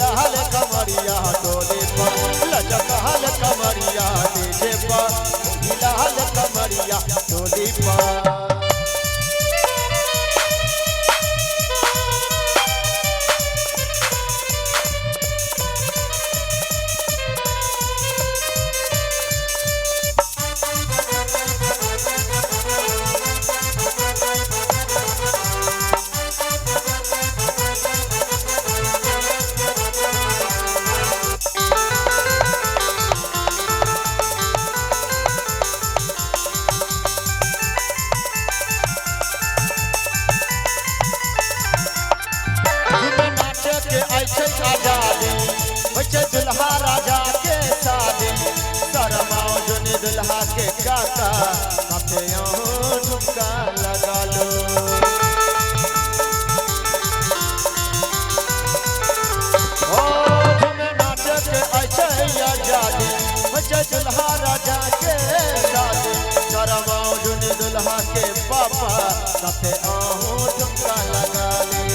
हिलाल कमरिया डोले पर लचकाल कमरिया डीजे पर हिलाल कमरिया डोले पर। दुल्हा राजा के शादी शरमाओ जोनी दुल्हा के काका साथे झुमका लगा लो। ओ झूमे नाचे के ऐसे आजादी बच्चे दुल्हा राजा के शादी शरमाओ जोनी दुल्हा के पापा साथे झुमका लगा ले।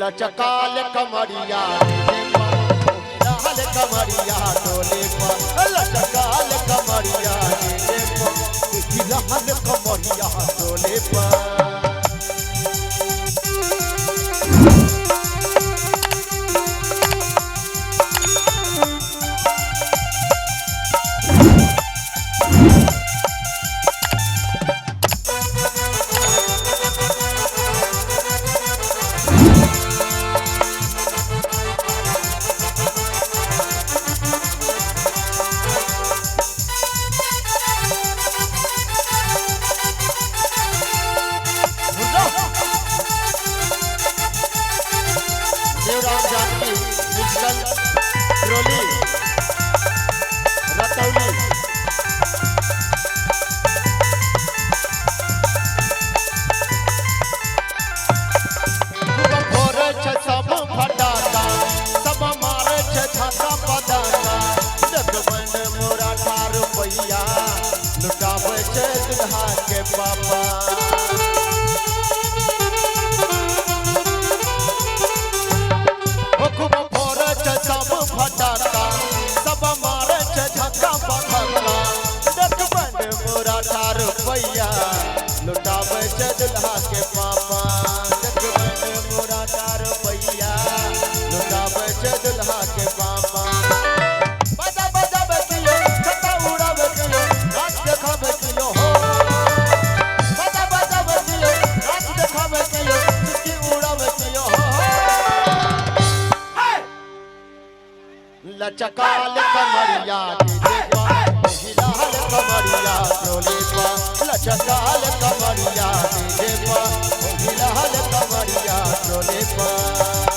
लचकाल कमरिया हिलाल कमरिया डोले पर लचकाल कमरिया हिलाल कमरिया डोले पर। Devram Janki musical trolley Ratauli. फोड़े छे सब फटाका सब मारे छे झाका पटाका डगमंड मोरा 18 रुपया लुटावे छे दुल्हा के पापा। सब फटाका सब मारे छे झक्का पटाका डगमंड मोरा 18 रुपया लुटावे छे दुल्हा के पापा। डगमंड मोरा 18 रुपया लुटावे छे दुल्हा के पापा। बजा बजा बकियो छक्का उड़ावे कियो नाच देखावे कियो हो। बजा बजा बकियो नाच देखावे कियो चुटकी उड़ावे कियो हो। लचकाल कमरिया डीजे पर हिलाल कमरिया डोले पर लचकाल कमरिया डीजे पर हिलाल कमरिया डोले पर।